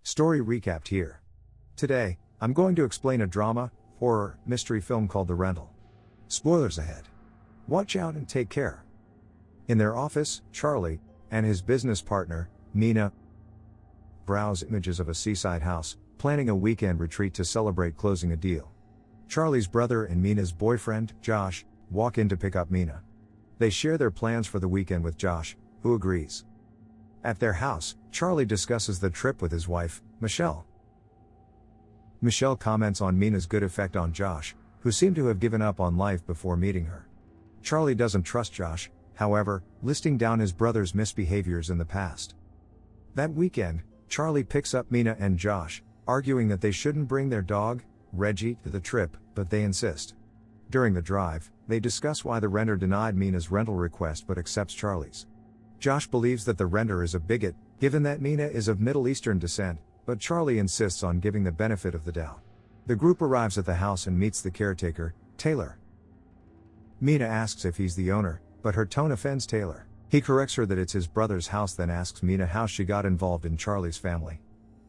Story recapped here. Today, I'm going to explain a drama, horror, mystery film called The Rental. Spoilers ahead. Watch out and take care. In their office, Charlie and his business partner, Mina, browse images of a seaside house, planning a weekend retreat to celebrate closing a deal. Charlie's brother and Mina's boyfriend, Josh, walk in to pick up Mina. They share their plans for the weekend with Josh, who agrees. At their house, Charlie discusses the trip with his wife, Michelle. Michelle comments on Mina's good effect on Josh, who seemed to have given up on life before meeting her. Charlie doesn't trust Josh, however, listing down his brother's misbehaviors in the past. That weekend, Charlie picks up Mina and Josh, arguing that they shouldn't bring their dog, Reggie, to the trip, but they insist. During the drive, they discuss why the renter denied Mina's rental request but accepts Charlie's. Josh believes that the renter is a bigot, given that Mina is of Middle Eastern descent, but Charlie insists on giving the benefit of the doubt. The group arrives at the house and meets the caretaker, Taylor. Mina asks if he's the owner, but her tone offends Taylor. He corrects her that it's his brother's house, then asks Mina how she got involved in Charlie's family.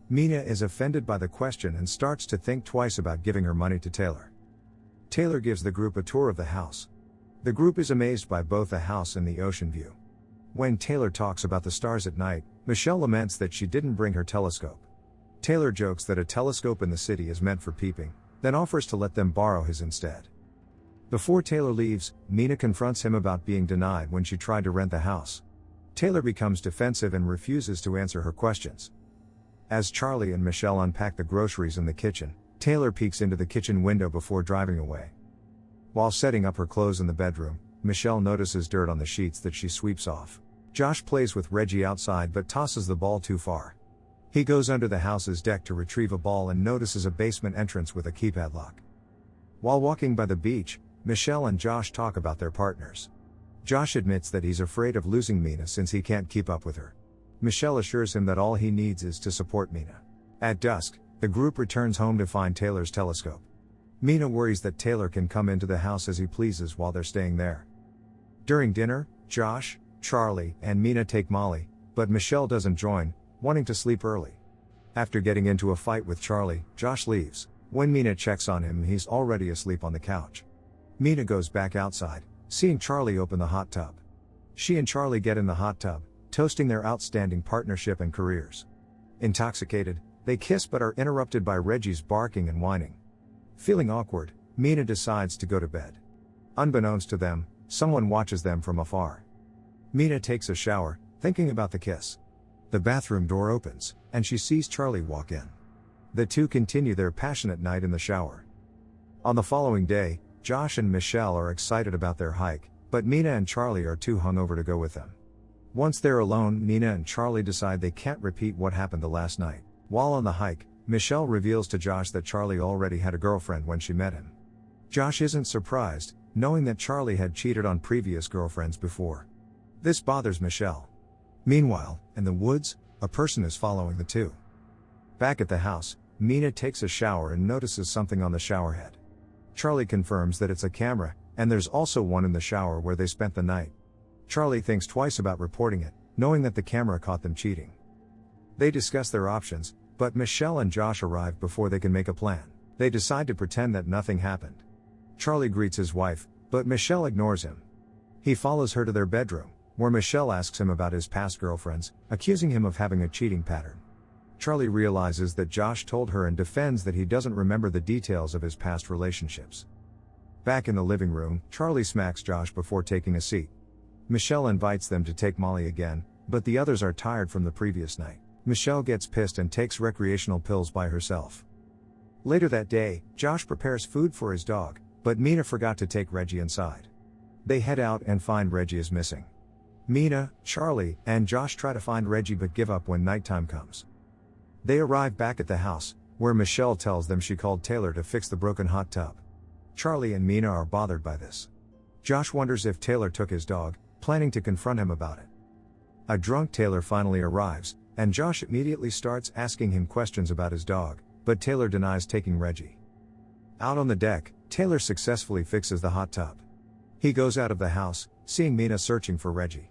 Mina is offended by the question and starts to think twice about giving her money to Taylor. Taylor gives the group a tour of the house. The group is amazed by both the house and the ocean view. When Taylor talks about the stars at night, Michelle laments that she didn't bring her telescope. Taylor jokes that a telescope in the city is meant for peeping, then offers to let them borrow his instead. Before Taylor leaves, Mina confronts him about being denied when she tried to rent the house. Taylor becomes defensive and refuses to answer her questions. As Charlie and Michelle unpack the groceries in the kitchen, Taylor peeks into the kitchen window before driving away. While setting up her clothes in the bedroom, Michelle notices dirt on the sheets that she sweeps off. Josh plays with Reggie outside but tosses the ball too far. He goes under the house's deck to retrieve a ball and notices a basement entrance with a keypad lock. While walking by the beach, Michelle and Josh talk about their partners. Josh admits that he's afraid of losing Mina since he can't keep up with her. Michelle assures him that all he needs is to support Mina. At dusk, the group returns home to find Taylor's telescope. Mina worries that Taylor can come into the house as he pleases while they're staying there. During dinner, Josh, Charlie, and Mina take Molly, but Michelle doesn't join, wanting to sleep early. After getting into a fight with Charlie, Josh leaves. When Mina checks on him, he's already asleep on the couch. Mina goes back outside, seeing Charlie open the hot tub. She and Charlie get in the hot tub, toasting their outstanding partnership and careers. Intoxicated, they kiss but are interrupted by Reggie's barking and whining. Feeling awkward, Mina decides to go to bed. Unbeknownst to them, someone watches them from afar. Mina takes a shower, thinking about the kiss. The bathroom door opens, and she sees Charlie walk in. The two continue their passionate night in the shower. On the following day, Josh and Michelle are excited about their hike, but Mina and Charlie are too hungover to go with them. Once they're alone, Mina and Charlie decide they can't repeat what happened the last night. While on the hike, Michelle reveals to Josh that Charlie already had a girlfriend when she met him. Josh isn't surprised, knowing that Charlie had cheated on previous girlfriends before. This bothers Michelle. Meanwhile, in the woods, a person is following the two. Back at the house, Mina takes a shower and notices something on the showerhead. Charlie confirms that it's a camera, and there's also one in the shower where they spent the night. Charlie thinks twice about reporting it, knowing that the camera caught them cheating. They discuss their options, but Michelle and Josh arrive before they can make a plan. They decide to pretend that nothing happened. Charlie greets his wife, but Michelle ignores him. He follows her to their bedroom, where Michelle asks him about his past girlfriends, accusing him of having a cheating pattern. Charlie realizes that Josh told her and defends that he doesn't remember the details of his past relationships. Back in the living room, Charlie smacks Josh before taking a seat. Michelle invites them to take Molly again, but the others are tired from the previous night. Michelle gets pissed and takes recreational pills by herself. Later that day, Josh prepares food for his dog, but Mina forgot to take Reggie inside. They head out and find Reggie is missing. Mina, Charlie, and Josh try to find Reggie but give up when nighttime comes. They arrive back at the house, where Michelle tells them she called Taylor to fix the broken hot tub. Charlie and Mina are bothered by this. Josh wonders if Taylor took his dog, planning to confront him about it. A drunk Taylor finally arrives, and Josh immediately starts asking him questions about his dog, but Taylor denies taking Reggie. Out on the deck, Taylor successfully fixes the hot tub. He goes out of the house, seeing Mina searching for Reggie.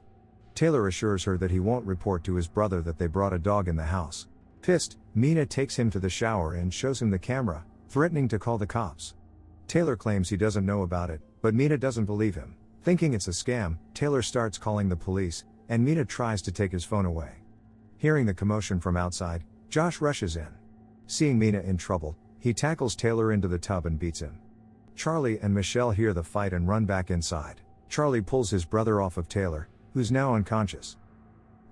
Taylor assures her that he won't report to his brother that they brought a dog in the house. Pissed, Mina takes him to the shower and shows him the camera, threatening to call the cops. Taylor claims he doesn't know about it, but Mina doesn't believe him. Thinking it's a scam, Taylor starts calling the police, and Mina tries to take his phone away. Hearing the commotion from outside, Josh rushes in. Seeing Mina in trouble, he tackles Taylor into the tub and beats him. Charlie and Michelle hear the fight and run back inside. Charlie pulls his brother off of Taylor, who's now unconscious.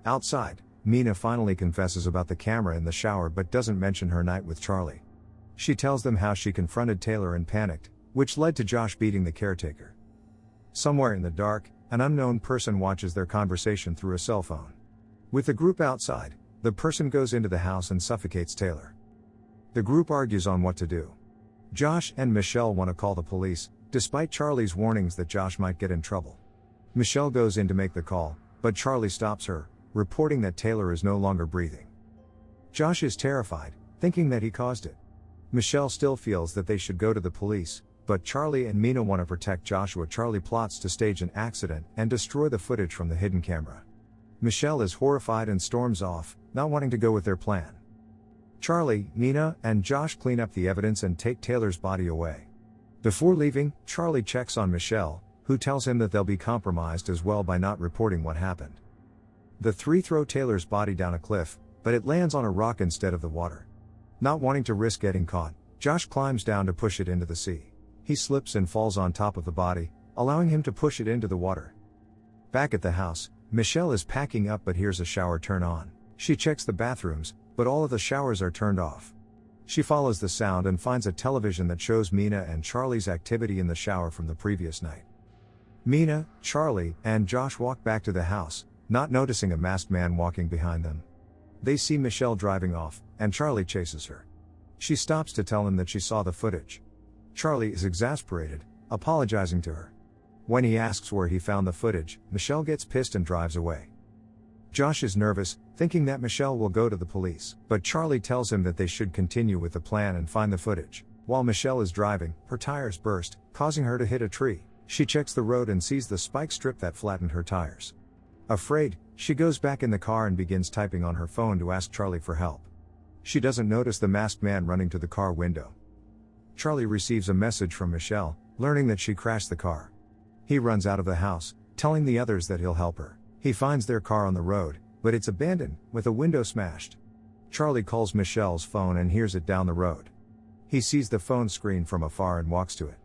Outside, Mina finally confesses about the camera in the shower but doesn't mention her night with Charlie. She tells them how she confronted Taylor and panicked, which led to Josh beating the caretaker. Somewhere in the dark, an unknown person watches their conversation through a cell phone. With the group outside, the person goes into the house and suffocates Taylor. The group argues on what to do. Josh and Michelle want to call the police, despite Charlie's warnings that Josh might get in trouble. Michelle goes in to make the call, but Charlie stops her, reporting that Taylor is no longer breathing. Josh is terrified, thinking that he caused it. Michelle still feels that they should go to the police, but Charlie and Mina want to protect Joshua. Charlie plots to stage an accident and destroy the footage from the hidden camera. Michelle is horrified and storms off, not wanting to go with their plan. Charlie, Mina, and Josh clean up the evidence and take Taylor's body away. Before leaving, Charlie checks on Michelle, who tells him that they'll be compromised as well by not reporting what happened. The three throw Taylor's body down a cliff, but it lands on a rock instead of the water. Not wanting to risk getting caught, Josh climbs down to push it into the sea. He slips and falls on top of the body, allowing him to push it into the water. Back at the house, Michelle is packing up but hears a shower turn on. She checks the bathrooms, but all of the showers are turned off. She follows the sound and finds a television that shows Mina and Charlie's activity in the shower from the previous night. Mina, Charlie, and Josh walk back to the house, not noticing a masked man walking behind them. They see Michelle driving off, and Charlie chases her. She stops to tell him that she saw the footage. Charlie is exasperated, apologizing to her. When he asks where he found the footage, Michelle gets pissed and drives away. Josh is nervous, thinking that Michelle will go to the police, but Charlie tells him that they should continue with the plan and find the footage. While Michelle is driving, her tires burst, causing her to hit a tree. She checks the road and sees the spike strip that flattened her tires. Afraid, she goes back in the car and begins typing on her phone to ask Charlie for help. She doesn't notice the masked man running to the car window. Charlie receives a message from Michelle, learning that she crashed the car. He runs out of the house, telling the others that he'll help her. He finds their car on the road, but it's abandoned, with a window smashed. Charlie calls Michelle's phone and hears it down the road. He sees the phone screen from afar and walks to it.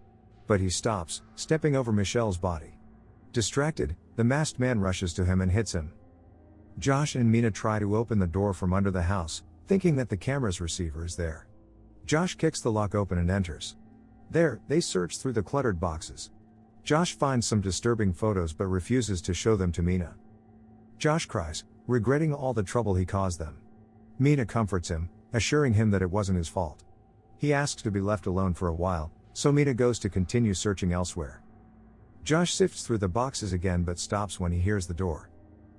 But he stops, stepping over Michelle's body. Distracted, the masked man rushes to him and hits him. Josh and Mina try to open the door from under the house, thinking that the camera's receiver is there. Josh kicks the lock open and enters. There, they search through the cluttered boxes. Josh finds some disturbing photos but refuses to show them to Mina. Josh cries, regretting all the trouble he caused them. Mina comforts him, assuring him that it wasn't his fault. He asks to be left alone for a while, so Mina goes to continue searching elsewhere. Josh sifts through the boxes again but stops when he hears the door.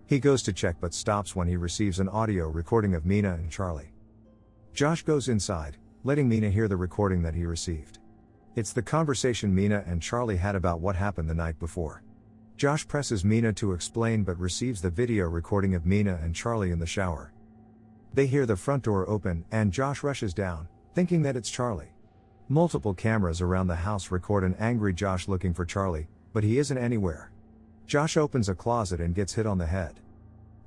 He goes to check but stops when he receives an audio recording of Mina and Charlie. Josh goes inside, letting Mina hear the recording that he received. It's the conversation Mina and Charlie had about what happened the night before. Josh presses Mina to explain but receives the video recording of Mina and Charlie in the shower. They hear the front door open and Josh rushes down, thinking that it's Charlie. Multiple cameras around the house record an angry Josh looking for Charlie, but he isn't anywhere. Josh opens a closet and gets hit on the head.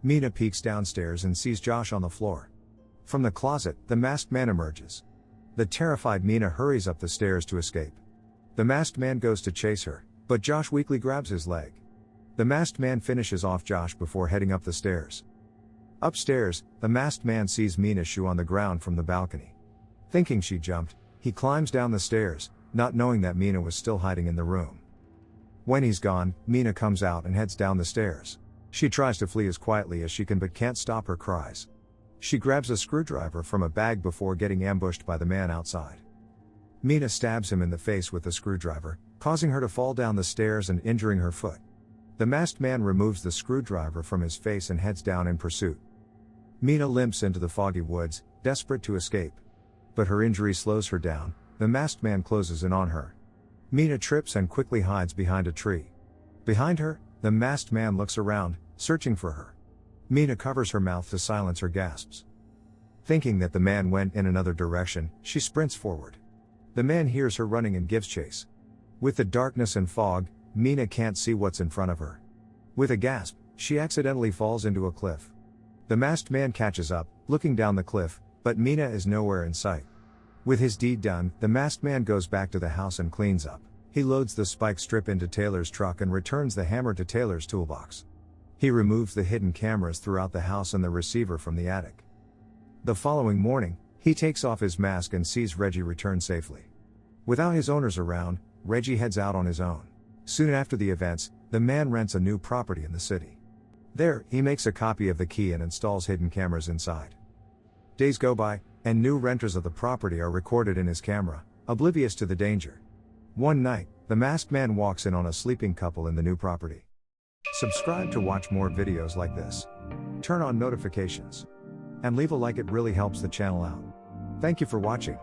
Mina peeks downstairs and sees Josh on the floor. From the closet, the masked man emerges. The terrified Mina hurries up the stairs to escape. The masked man goes to chase her, but Josh weakly grabs his leg. The masked man finishes off Josh before heading up the stairs. Upstairs, the masked man sees Mina's shoe on the ground from the balcony. Thinking she jumped, he climbs down the stairs, not knowing that Mina was still hiding in the room. When he's gone, Mina comes out and heads down the stairs. She tries to flee as quietly as she can but can't stop her cries. She grabs a screwdriver from a bag before getting ambushed by the man outside. Mina stabs him in the face with the screwdriver, causing her to fall down the stairs and injuring her foot. The masked man removes the screwdriver from his face and heads down in pursuit. Mina limps into the foggy woods, desperate to escape. But her injury slows her down. The masked man closes in on her. Mina trips and quickly hides behind a tree. Behind her, the masked man looks around, searching for her. Mina covers her mouth to silence her gasps. Thinking that the man went in another direction, she sprints forward. The man hears her running and gives chase. With the darkness and fog, Mina can't see what's in front of her. With a gasp, she accidentally falls into a cliff. The masked man catches up, looking down the cliff, but Mina is nowhere in sight. With his deed done, the masked man goes back to the house and cleans up. He loads the spike strip into Taylor's truck and returns the hammer to Taylor's toolbox. He removes the hidden cameras throughout the house and the receiver from the attic. The following morning, he takes off his mask and sees Reggie return safely. Without his owners around, Reggie heads out on his own. Soon after the events, the man rents a new property in the city. There, he makes a copy of the key and installs hidden cameras inside. Days go by, and new renters of the property are recorded in his camera, oblivious to the danger. One night, the masked man walks in on a sleeping couple in the new property. Subscribe to watch more videos like this. Turn on notifications. And leave a like, it really helps the channel out. Thank you for watching.